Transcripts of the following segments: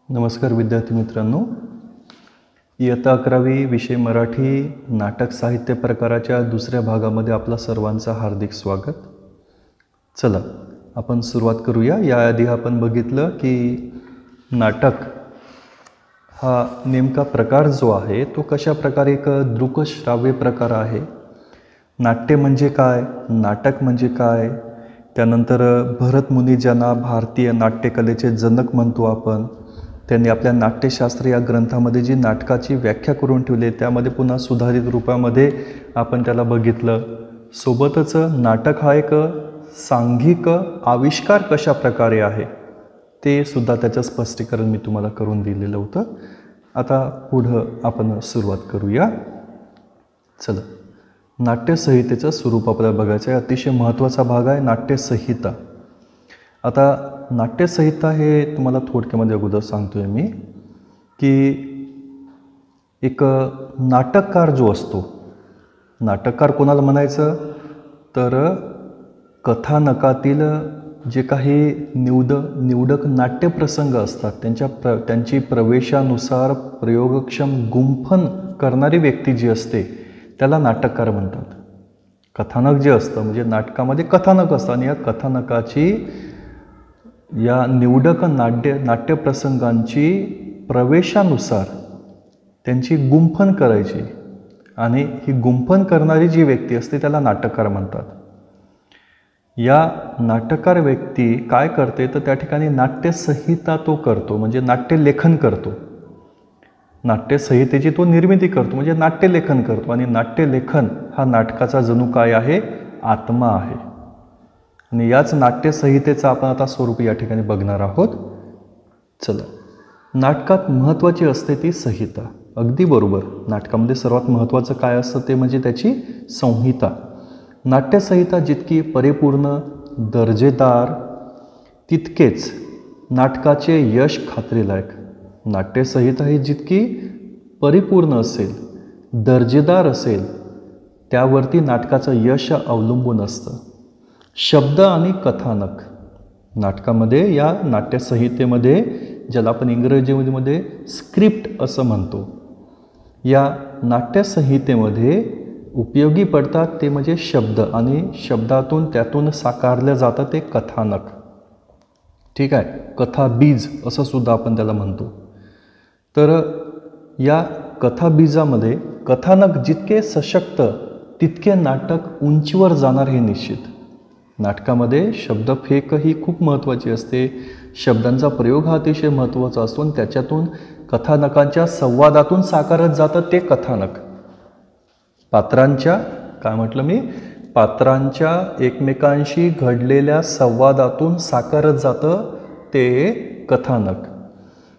नमस्कार विद्यार्थी मित्रांनो, इयत्ता 11वी विषय मराठी नाटक साहित्य प्रकाराच्या दुसऱ्या भागामध्ये आपला सर्वांचं हार्दिक स्वागत. चला आपण सुरुवात करूया. याआधी आपण बघितलं की नाटक हा नेमका प्रकार जो आहे तो कशा प्रकारे एक दृकश्राव्य प्रकार आहे. नाट्य म्हणजे काय, नाटक म्हणजे काय, त्यानंतर भरत मुनी ज्यांना भारतीय नाट्यकलेचे जनक म्हणतो आपण, त्यांनी आपल्या नाट्यशास्त्र या ग्रंथामध्ये जी नाटकाची व्याख्या करून ठेवली त्यामध्ये पुन्हा सुधारित रूपामध्ये आपण त्याला बघितलं. सोबतच नाटक हा एक सांघिक आविष्कार कशा प्रकारे आहे ते सुद्धा त्याचं स्पष्टीकरण मी तुम्हाला करून दिलेलं होतं. आता पुढं आपण सुरुवात करूया. चला, नाट्यसंहितेचं स्वरूप आपल्याला बघायचं आहे. अतिशय महत्त्वाचा भाग आहे नाट्यसंहिता. आता नाट्यसंहिता हे तुम्हाला थोडक्यामध्ये अगोदर सांगतोय मी की एक नाटककार जो असतो, नाटककार कोणाला म्हणायचं तर कथानकातील जे काही निवडक नाट्यप्रसंग असतात त्यांची प्रवेशानुसार प्रयोगक्षम गुंफन करणारी व्यक्ती जी असते त्याला नाटककार म्हणतात. कथानक जे असतं म्हणजे नाटकामध्ये कथानक असतं आणि या कथानकाची या निवडक नाट्यप्रसंगांची प्रवेशानुसार त्यांची गुंफन करायची आणि ही गुंफन करणारी जी व्यक्ती असते त्याला नाटककार म्हणतात. या नाटककार व्यक्ती काय करते तर त्या ठिकाणी नाट्यसंहिता तो करतो, म्हणजे नाट्यलेखन करतो. नाट्यसंहितेची तो निर्मिती करतो म्हणजे नाट्यलेखन करतो. आणि नाट्यलेखन हा नाटकाचा जणू काय आहे, आत्मा आहे. आणि याच नाट्यसंहितेचं आपण आता स्वरूप या ठिकाणी बघणार आहोत. चला, नाटकात महत्त्वाची असते ती संहिता. अगदी बरोबर, नाटकामध्ये सर्वात महत्त्वाचं काय असतं ते म्हणजे त्याची संहिता. नाट्यसंहिता जितकी परिपूर्ण, दर्जेदार, तितकेच नाटकाचे यश खात्रीलायक. नाट्यसंहिता ही जितकी परिपूर्ण असेल, दर्जेदार असेल, त्यावरती नाटकाचं यश अवलंबून असतं. शब्द आणि कथानक नाटकामध्ये, या नाट्यसंहितेमध्ये ज्याला आपण इंग्रजीमध्ये स्क्रिप्ट असं म्हणतो, या नाट्यसंहितेमध्ये उपयोगी पडतात ते म्हणजे शब्द आणि त्यातून साकारलं जातं ते कथानक. ठीक आहे, कथाबीज असं सुद्धा आपण त्याला म्हणतो. तर या कथाबीजामध्ये कथानक जितके सशक्त तितके नाटक उंचीवर जाणार हे निश्चित. नाटकामध्ये शब्दफेक ही खूप महत्त्वाची असते, शब्दांचा प्रयोग हा अतिशय महत्त्वाचा असतो आणि त्याच्यातून कथानकांच्या संवादातून साकारत जातं ते कथानक. पात्रांच्या एकमेकांशी घडलेल्या संवादातून साकारत जातं ते कथानक.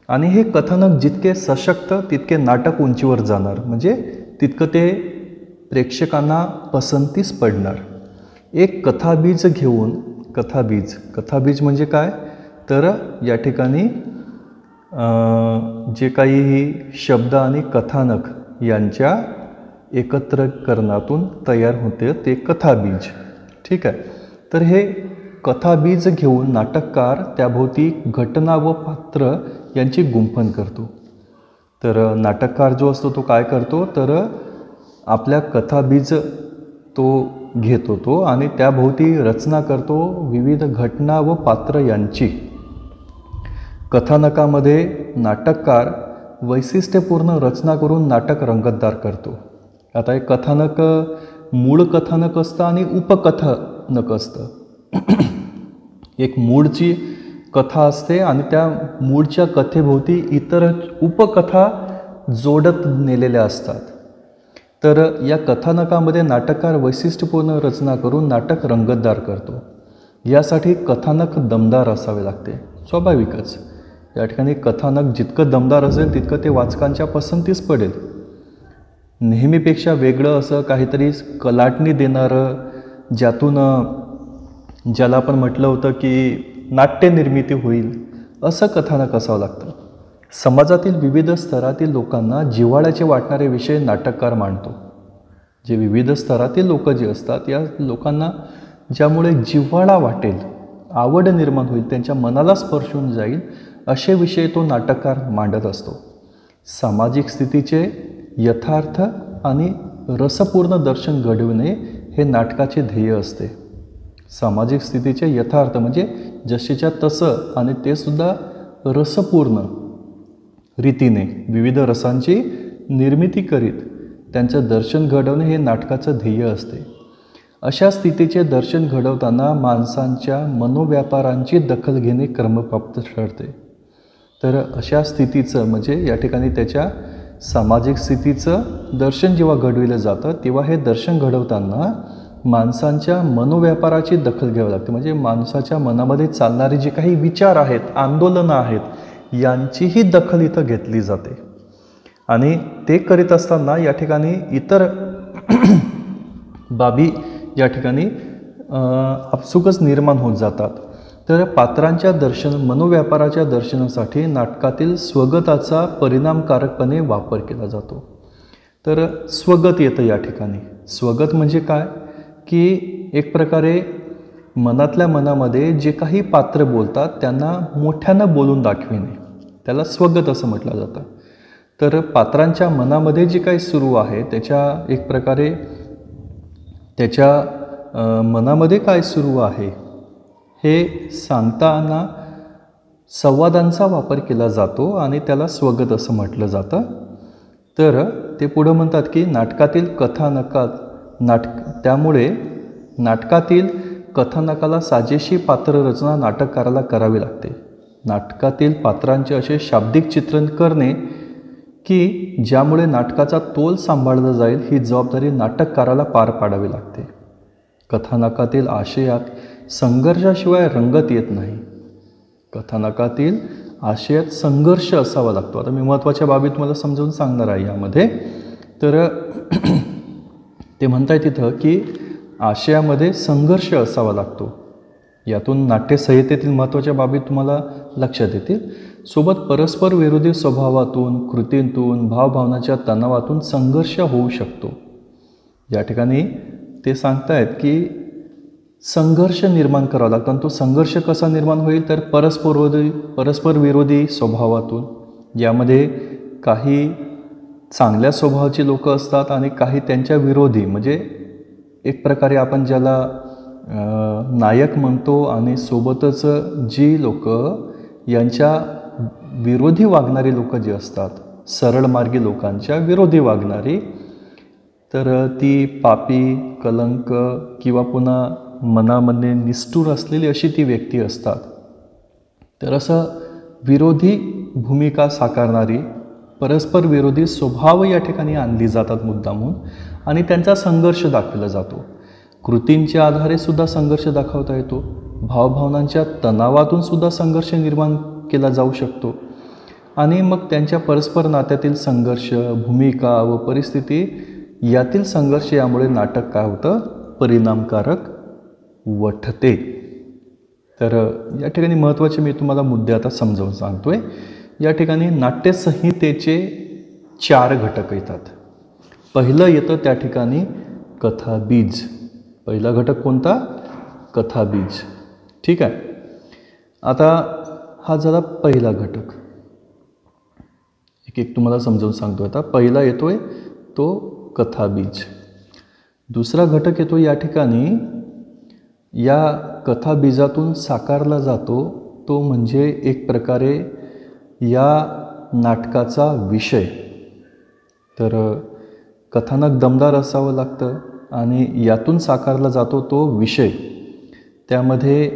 आणि हे कथानक जितके सशक्त तितके नाटक उंचीवर जाणार, म्हणजे तितकं ते प्रेक्षकांना पसंतीस पडणार. एक कथाबीज घेऊन, कथाबीज म्हणजे काय तर या ठिकाणी जे काही शब्द आणि कथानक यांच्या एकत्रकरणातून तयार होते ते कथाबीज. ठीक आहे, तर हे कथाबीज घेऊन नाटककार त्याभोवती घटना व पात्र यांची गुंफन करतो. तर नाटककार जो असतो तो काय करतो तर आपल्या कथाबीज तो घेतो तो आणि त्याभोवती रचना करतो विविध घटना व पात्र यांची. कथानकामध्ये नाटककार वैशिष्ट्यपूर्ण रचना करून नाटक रंगतदार करतो. आता एक कथानक मूळ कथानक असतं आणि उपकथानक असतं. एक मूळची कथा असते आणि त्या मूळच्या कथेभोवती इतर उपकथा जोडत नेलेल्या असतात. तर या कथानकामध्ये नाटककार वैशिष्ट्यपूर्ण रचना करून नाटक रंगतदार करतो. यासाठी कथानक दमदार असावे लागते, स्वाभाविकच. या ठिकाणी कथानक जितकं दमदार असेल तितकं ते वाचकांच्या पसंतीस पडेल. नेहमीपेक्षा वेगळं असं काहीतरी कलाटणी देणारं, ज्याला आपण म्हटलं होतं की नाट्यनिर्मिती होईल असं कथानक असावं लागतं. समाजातील विविध स्तरातील लोकांना जिव्हाळ्याचे वाटणारे विषय नाटककार मांडतो. जे विविध स्तरातील लोक जे असतात या लोकांना ज्यामुळे जिव्हाळा वाटेल, आवड निर्माण होईल, त्यांच्या मनाला स्पर्शून जाईल असे विषय तो नाटककार मांडत असतो. सामाजिक स्थितीचे यथार्थ आणि रसपूर्ण दर्शन घडविणे हे नाटकाचे ध्येय असते. सामाजिक स्थितीचे यथार्थ म्हणजे जशीच्या तसं आणि ते सुद्धा रसपूर्ण रीतीने विविध रसांची निर्मिती करीत त्यांचं दर्शन घडवणे हे नाटकाचं ध्येय असते. अशा स्थितीचे दर्शन घडवताना माणसांच्या मनोव्यापारांची दखल घेणे क्रमप्राप्त ठरते. तर अशा स्थितीचं म्हणजे या ठिकाणी त्याच्या सामाजिक स्थितीचं दर्शन जेव्हा घडविलं जातं तेव्हा हे दर्शन घडवताना माणसांच्या मनोव्यापाराची दखल घ्यावी लागते. म्हणजे माणसाच्या मनामध्ये चालणारे जे काही विचार आहेत, आंदोलनं आहेत, यांचीही दखल इथं घेतली जाते. आणि ते करीत असताना या ठिकाणी इतर बाबी या ठिकाणी आपसुकच निर्माण होत जातात. तर पात्रांच्या मनोव्यापाराच्या दर्शनासाठी नाटकातील स्वगताचा परिणामकारकपणे वापर केला जातो. तर स्वगत येतं या ठिकाणी. स्वगत म्हणजे काय की एक प्रकारे मनातल्या मनामध्ये जे काही पात्र बोलतात त्यांना मोठ्यानं बोलून दाखविणे, त्याला स्वगत असं म्हटलं जातं. तर पात्रांच्या मनामध्ये जे काही सुरू आहे त्याच्या एक प्रकारे त्याच्या मनामध्ये काय सुरू आहे हे सांगताना संवादांचा वापर केला जातो आणि त्याला स्वगत असं म्हटलं जातं. तर ते पुढं म्हणतात की नाटकातील त्यामुळे नाटकातील कथानकाला साजेशी पात्ररचना नाटककाराला करावी लागते. नाटकातील पात्रांचे असे शाब्दिक चित्रण करणे की ज्यामुळे नाटकाचा तोल सांभाळला जाईल ही जबाबदारी नाटककाराला पार पाडावी लागते. कथानकातील आशयात संघर्षाशिवाय रंगत येत नाही. कथानकातील आशयात संघर्ष असावा लागतो. आता मी महत्त्वाच्या बाबी तुम्हाला समजावून सांगणार आहे यामध्ये. तर ते म्हणताय तिथं की आशयामध्ये संघर्ष असावा लागतो. यातून नाट्यसंहितेतील महत्त्वाच्या बाबी तुम्हाला लक्षात येतील. सोबत परस्पर विरोधी स्वभावातून, कृतींतून, भावभावनाच्या तणावातून संघर्ष होऊ शकतो. या ठिकाणी ते सांगतायत की संघर्ष निर्माण करावा लागतो. आणि तो संघर्ष कसा निर्माण होईल तर परस्पर विरोधी स्वभावातून. यामध्ये काही चांगल्या स्वभावाची लोक असतात आणि काही त्यांच्या विरोधी, म्हणजे एक प्रकारे आपण ज्याला नायक म्हणतो आणि सोबतच जी लोक यांच्या विरोधी वागणारी लोक जी असतात, सरळ मार्गी लोकांच्या विरोधी वागणारी, तर ती पापी, कलंक किंवा पुन्हा मनामध्ये निष्ठुर असलेली अशी ती व्यक्ती असतात. तर असं विरोधी भूमिका साकारणारी परस्पर विरोधी स्वभाव या ठिकाणी आणली जातात मुद्दामून आणि त्यांचा संघर्ष दाखवला जातो. कृतींच्या आधारे सुद्धा संघर्ष दाखवता येतो. भावभावनांच्या तणावातून सुद्धा संघर्ष निर्माण केला जाऊ शकतो. आणि मग त्यांच्या परस्पर नात्यातील संघर्ष, भूमिका व परिस्थिती यातील संघर्ष यामुळे नाटक काय होतं, परिणामकारक वठते. तर या ठिकाणी महत्त्वाचे मी तुम्हाला मुद्दे आता समजावून सांगतोय. या ठिकाणी नाट्यसंहितेचे 4 घटक येतात. पहिलं येतं त्या ठिकाणी कथाबीज. पहिला घटक कोणता, कथाबीज. ठीक आहे. आता हा झाला पहिला घटक. एक तुम्हाला समजावून सांगतो. आता पहिला येतोय तो कथाबीज. दुसरा घटक येतो या ठिकाणी या कथाबीजातून साकारला जातो तो म्हणजे एक प्रकारे या नाटकाचा विषय. तर कथानक दमदार असावं लागतं आणि यातून साकारला जातो तो विषय. त्यामध्ये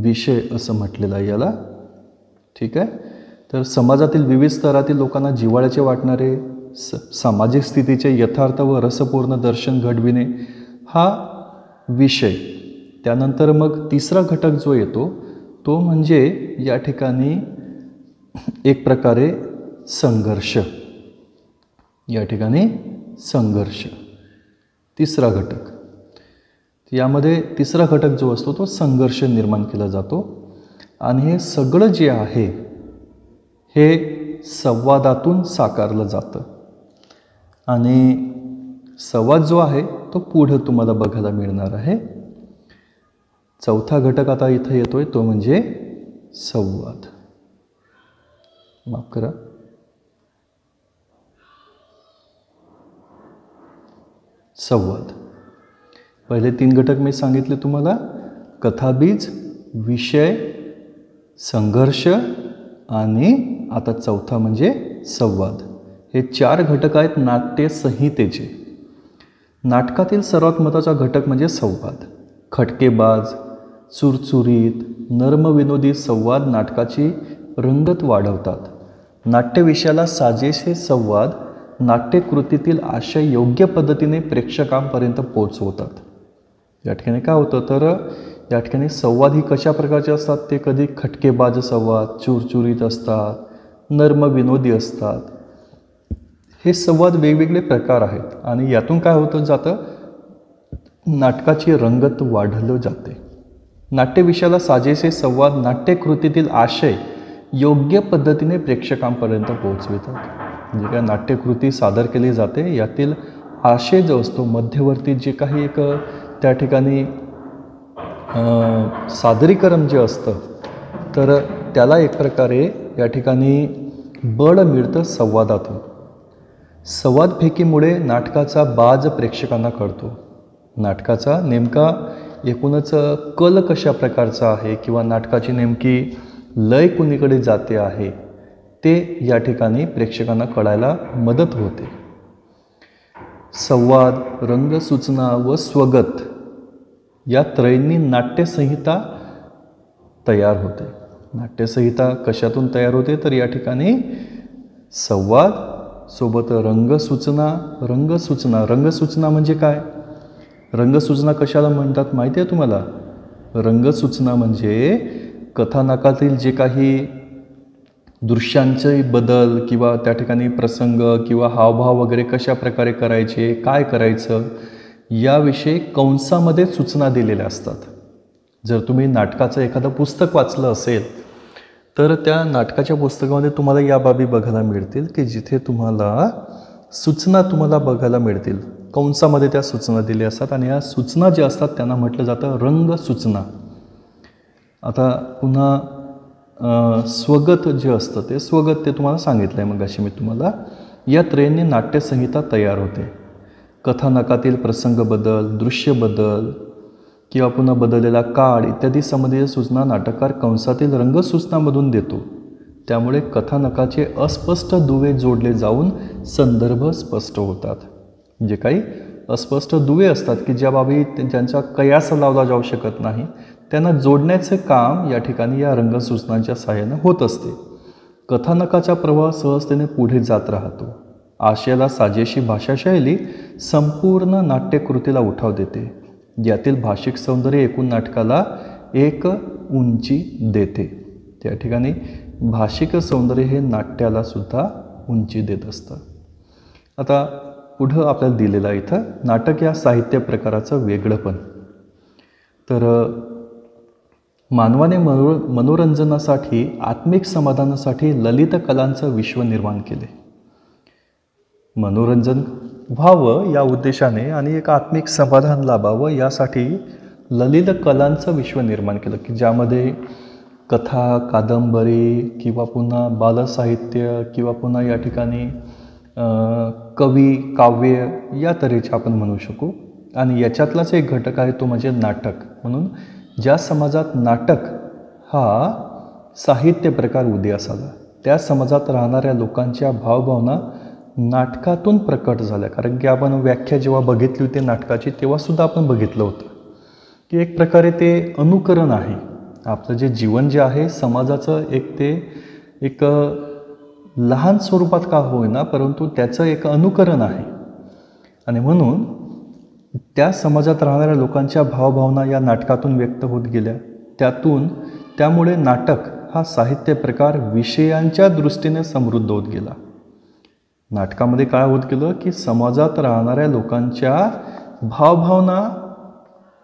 विषय असं म्हटलेलं आहे याला. ठीक आहे. तर समाजातील विविध स्तरातील लोकांना जिव्हाळ्याचे वाटणारे सामाजिक स्थितीचे यथार्थ व रसपूर्ण दर्शन घडविणे हा विषय. त्यानंतर मग तिसरा घटक जो येतो तो म्हणजे या ठिकाणी एक प्रकारे संघर्ष. या ठिकाणी संघर्ष तिसरा घटक. यामध्ये तिसरा घटक जो असतो तो संघर्ष निर्माण केला जातो. आणि हे सगळं जे आहे हे संवादातून साकारलं जातं. आणि संवाद जो आहे तो पुढं तुम्हाला बघायला मिळणार आहे. चौथा घटक आता इथं येतोय तो म्हणजे संवाद. माफ करा. संवाद. पहिले 3 घटक मी सांगितले तुम्हाला. कथाबीज, विषय, संघर्ष आणि आता चौथा म्हणजे संवाद. हे 4 घटक आहेत नाट्य संहितेचे. नाटकातील सर्वात महत्त्वाचा घटक म्हणजे संवाद. खटकेबाज, चुरचुरीत, नर्मविनोदी संवाद नाटकाची रंगत वाढवतात. नाट्यविषयाला साजेसे संवाद नाट्यकृतीतील आशय योग्य पद्धतीने प्रेक्षकांपर्यंत पोहोचवतात. या ठिकाणी काय होतं तर या ठिकाणी संवाद ही कशा प्रकारचे असतात ते कधी खटकेबाज संवाद, चुरचुरीत असतात, नर्मविनोदी असतात. हे संवाद वेगवेगळे प्रकार आहेत आणि यातून काय होतं जातं नाटकाची रंगत वाढलं जाते. नाट्यविषयाला साजेसे संवाद नाट्यकृतीतील आशय योग्य पद्धतीने प्रेक्षकांपर्यंत पोहोचवितात. जे काय नाट्यकृती सादर केली जाते यातील आशय जो असतो मध्यवर्ती जे काही एक त्या ठिकाणी सादरीकरण जे असतं तर त्याला एक प्रकारे या ठिकाणी बळ मिळतं संवादातून. संवादफेकीमुळे नाटकाचा बाज प्रेक्षकांना कळतो. नाटकाचा नेमका एकूणच कल कशा प्रकारचा आहे किंवा नाटकाची नेमकी लय कुणीकडे जाते आहे ते या ठिकाणी प्रेक्षकांना कळायला मदत होते. संवाद, रंगसूचना व स्वगत या त्रयींनी नाट्यसंहिता तयार होते. नाट्यसंहिता कशातून तयार होते तर या ठिकाणी संवाद सोबत रंगसूचना. रंगसूचना म्हणजे काय? रंगसूचना कशाला म्हणतात माहिती आहे तुम्हाला? रंगसूचना म्हणजे कथानकातील जे काही दृश्यांचे बदल किंवा त्या ठिकाणी प्रसंग किंवा हावभाव वगैरे कशा प्रकारे करायचे, काय करायचं याविषयी कंसामध्ये सूचना दिलेल्या असतात. जर तुम्ही नाटकाचं एखादं पुस्तक वाचलं असेल तर त्या नाटकाच्या पुस्तकामध्ये तुम्हाला या बाबी बघायला मिळतील की जिथे तुम्हाला सूचना तुम्हाला बघायला मिळतील. कंसामध्ये त्या सूचना दिल्या असतात आणि या सूचना ज्या असतात त्यांना म्हटलं जातं रंगसूचना. आता पुन्हा स्वगत जे असतं ते स्वगत ते तुम्हाला सांगितलं आहे मग अशी मी तुम्हाला. या त्रयींनी नाट्यसंहिता तयार होते. कथानकातील प्रसंग बदल, दृश्य बदल किंवा पुन्हा बदललेला काळ इत्यादी संबंधीच्या सूचना नाटककार कंसातील रंगसूचनामधून देतो. त्यामुळे कथानकाचे अस्पष्ट दुवे जोडले जाऊन संदर्भ स्पष्ट होतात. जे काही अस्पष्ट दुवे असतात की ज्या बाबी ज्यांचा कयास लावला जाऊ शकत नाही त्यांना जोडण्याचे काम या ठिकाणी या रंगसूचनांच्या सहाय्याने होत असते. कथानकाचा प्रवाह सहजतेने पुढे जात राहतो. आशयाला साजेशी भाषाशैली संपूर्ण नाट्यकृतीला उठाव देते. यातील भाषिक सौंदर्य एकूण नाटकाला एक उंची देते. त्या ठिकाणी भाषिक सौंदर्य हे नाट्याला सुद्धा उंची देत असतं. आता पुढं आपल्याला दिलेलं आहे इथं नाटक या साहित्य प्रकाराचं वेगळंपण. तर मानवाने मनोरंजनासाठी आत्मिक समाधानासाठी ललित कलांचं विश्व निर्माण केले. मनोरंजन व्हावं या उद्देशाने आणि एक आत्मिक समाधान लाभावं यासाठी ललित कलांचं विश्व निर्माण केलं की ज्यामध्ये कथा, कादंबरी किंवा पुन्हा बालसाहित्य किंवा पुन्हा या ठिकाणी कवी, काव्य या तऱ्हेचे आपण म्हणू शकू. आणि याच्यातलाच एक घटक आहे तो म्हणजे नाटक. म्हणून ज्या समाजात नाटक हा साहित्य प्रकार उदयास आला त्या समाजात राहणाऱ्या लोकांच्या भावभावना नाटकातून प्रकट झाल्या. कारण की आपण व्याख्या जेव्हा बघितली होती नाटकाची तेव्हासुद्धा आपण बघितलं होतं की एक प्रकारे ते अनुकरण आहे. आपलं जे जीवन जे आहे समाजाचं एक लहान स्वरूपात का होईना परंतु त्याचं एक अनुकरण आहे. आणि म्हणून त्या समाजात राहणाऱ्या लोकांच्या भावभावना या नाटकातून व्यक्त होत गेल्या. त्यामुळे नाटक हा साहित्य प्रकार विषयांच्या दृष्टीने समृद्ध होत गेला. नाटकामध्ये काय होत गेलं की समाजात राहणाऱ्या लोकांच्या भावभावना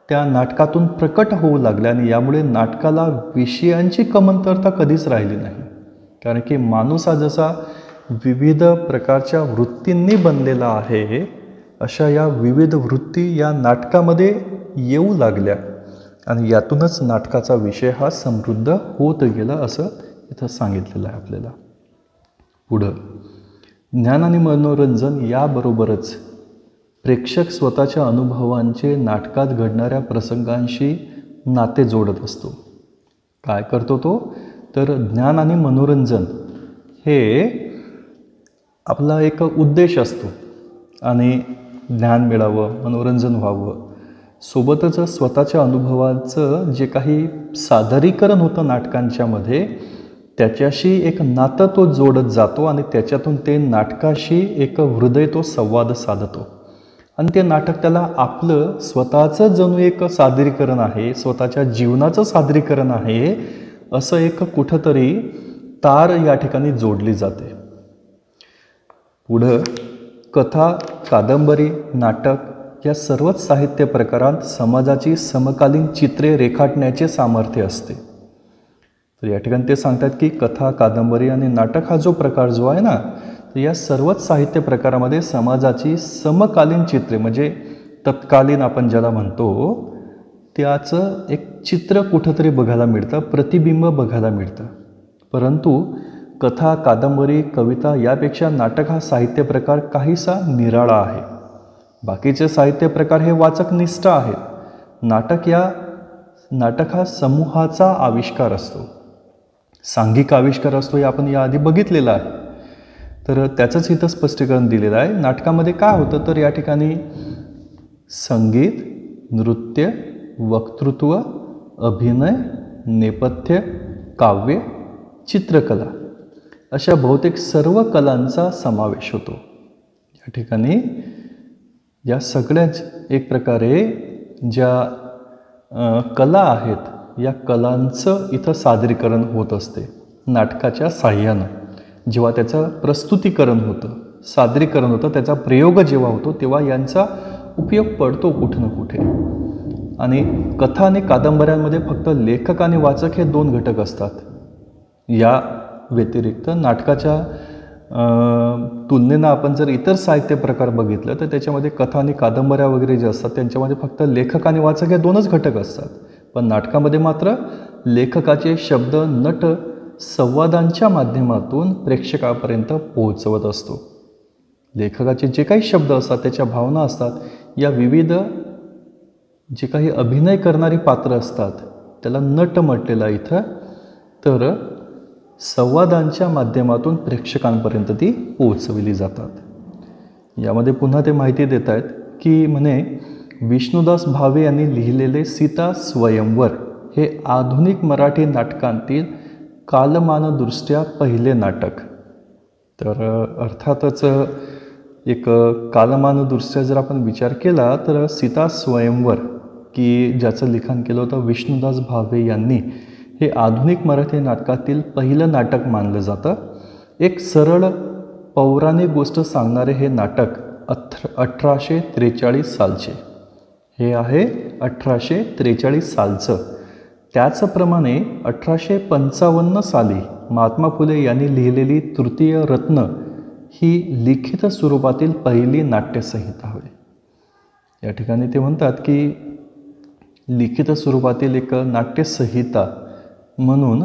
त्या नाटकातून प्रकट होऊ लागल्या आणि यामुळे नाटकाला विषयांची कमतरता कधीच राहिली नाही. कारण की माणूस हा जसा विविध प्रकारच्या वृत्तींनी बनलेला आहे अशा या विविध वृत्ती या नाटकामध्ये येऊ लागल्या आणि यातूनच नाटकाचा विषय हा समृद्ध होत गेला असं इथं सांगितलेलं आहे आपल्याला. पुढं ज्ञान आणि मनोरंजन याबरोबरच प्रेक्षक स्वतःच्या अनुभवांचे नाटकात घडणाऱ्या प्रसंगांशी नाते जोडत असतो. काय करतो तो? तर ज्ञान आणि मनोरंजन हे आपला एक उद्देश असतो आणि ज्ञान मिळावं, मनोरंजन व्हावं, सोबतच स्वतःच्या अनुभवाचं जे काही सादरीकरण होतं नाटकांच्यामध्ये त्याच्याशी एक नातं तो जोडत जातो आणि त्याच्यातून ते नाटकाशी एक हृदय तो संवाद साधतो आणि ते नाटक त्याला आपलं स्वतःचं जणू एक सादरीकरण आहे, स्वतःच्या जीवनाचं सादरीकरण आहे असं एक कुठंतरी तार या ठिकाणी जोडली जाते. पुढं कथा, कादंबरी, नाटक या सर्वच साहित्य प्रकारात समाजाची समकालीन चित्रे रेखाटण्याचे सामर्थ्य असते. तर या ठिकाणी ते सांगतात की कथा, कादंबरी आणि नाटक हा जो प्रकार जो आहे ना, तर या सर्वच साहित्य प्रकारामध्ये समाजाची समकालीन चित्रे म्हणजे तत्कालीन आपण ज्याला म्हणतो त्याचं एक चित्र कुठंतरी बघायला मिळतं, प्रतिबिंब बघायला मिळतं. परंतु कथा, कादंबरी, कविता यापेक्षा नाटक हा साहित्य प्रकार काहीसा निराळा आहे. बाकीचे साहित्य प्रकार हे वाचकनिष्ठ आहेत. नाटक हा समूहाचा आविष्कार असतो, सांघिक आविष्कार असतो, हे आपण याआधी बघितलेलं आहे. तर त्याचंच इथं स्पष्टीकरण दिलेलं आहे. नाटकामध्ये काय होतं तर या ठिकाणी संगीत, नृत्य, वक्तृत्व, अभिनय, नेपथ्य, काव्य, चित्रकला अशा बहुतेक सर्व कलांचा समावेश होतो. या ठिकाणी या सगळ्याच एक प्रकारे ज्या कला आहेत या कलांचं इथं सादरीकरण होत असते नाटकाच्या साह्यानं. जेव्हा त्याचं प्रस्तुतीकरण होतं, सादरीकरण होतं, त्याचा प्रयोग जेव्हा होतो तेव्हा यांचा उपयोग पडतो कुठे ना कुठे. आणि कथा आणि कादंबऱ्यांमध्ये फक्त लेखक आणि वाचक हे दोन घटक असतात. या व्यतिरिक्त नाटकाच्या तुलनेनं आपण जर इतर साहित्य प्रकार बघितलं तर त्याच्यामध्ये कथा आणि कादंबऱ्या वगैरे जे असतात त्यांच्यामध्ये फक्त लेखक आणि वाचक हे दोनच घटक असतात. पण नाटकामध्ये मात्र लेखकाचे शब्द नट संवादांच्या माध्यमातून प्रेक्षकापर्यंत पोहोचवत असतो. लेखकाचे जे काही शब्द असतात, त्याच्या भावना असतात, या विविध जे काही अभिनय करणारी पात्र असतात त्याला नट म्हटलेलं आहे इथं. तर संवादांच्या माध्यमातून प्रेक्षकांपर्यंत ती पोहोचवली जातात. यामध्ये पुन्हा ते माहिती देत आहेत की म्हणे विष्णुदास भावे यांनी लिहिलेले सीता स्वयंवर हे आधुनिक मराठी नाटकांतील कालमानदृष्ट्या पहिले नाटक. तर अर्थातच एक कालमानदृष्ट्या जर आपण विचार केला तर सीता स्वयंवर की ज्याचं लिखाण केलं होतं विष्णुदास भावे यांनी, हे आधुनिक मराठी नाटकातील पहिलं नाटक मानलं जातं. एक सरळ पौराणिक गोष्ट सांगणारे हे नाटक 1843 सालचे हे आहे, 1843 सालचं. त्याचप्रमाणे 1855 साली महात्मा फुले यांनी लिहिलेली तृतीय रत्न ही लिखित स्वरूपातील पहिली नाट्यसंहिता होय. या ठिकाणी ते म्हणतात की लिखित स्वरूपातील एक नाट्यसंहिता म्हणून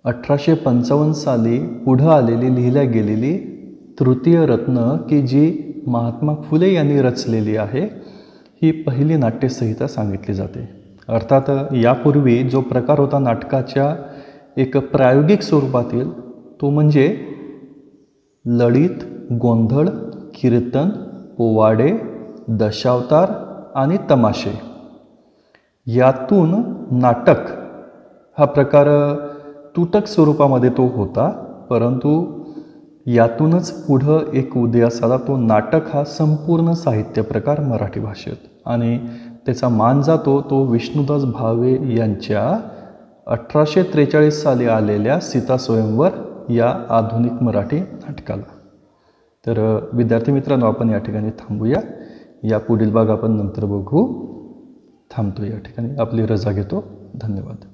1855 साली पुढं आलेली लिहिल्या गेलेली तृतीय रत्न की जी महात्मा फुले यांनी रचलेली आहे ही पहिली नाट्यसंहिता सांगितली जाते. अर्थात यापूर्वी जो प्रकार होता नाटकाच्या एक प्रायोगिक स्वरूपातील तो म्हणजे ललित, गोंधळ, कीर्तन, पोवाडे, दशावतार आणि तमाशे. यातून नाटक हा प्रकार तुटक स्वरूपामध्ये तो होता, परंतु यातूनच पुढं एक उदयास आला तो नाटक हा संपूर्ण साहित्य प्रकार मराठी भाषेत. आणि त्याचा मान जातो तो विष्णुदास भावे यांच्या 1843 साली आलेल्या सीता स्वयंवर या आधुनिक मराठी नाटकाला. तर विद्यार्थी मित्रांनो, आपण या ठिकाणी थांबूया. या पुढील भाग आपण नंतर बघू. थांबतो या ठिकाणी, आपली रजा घेतो. धन्यवाद.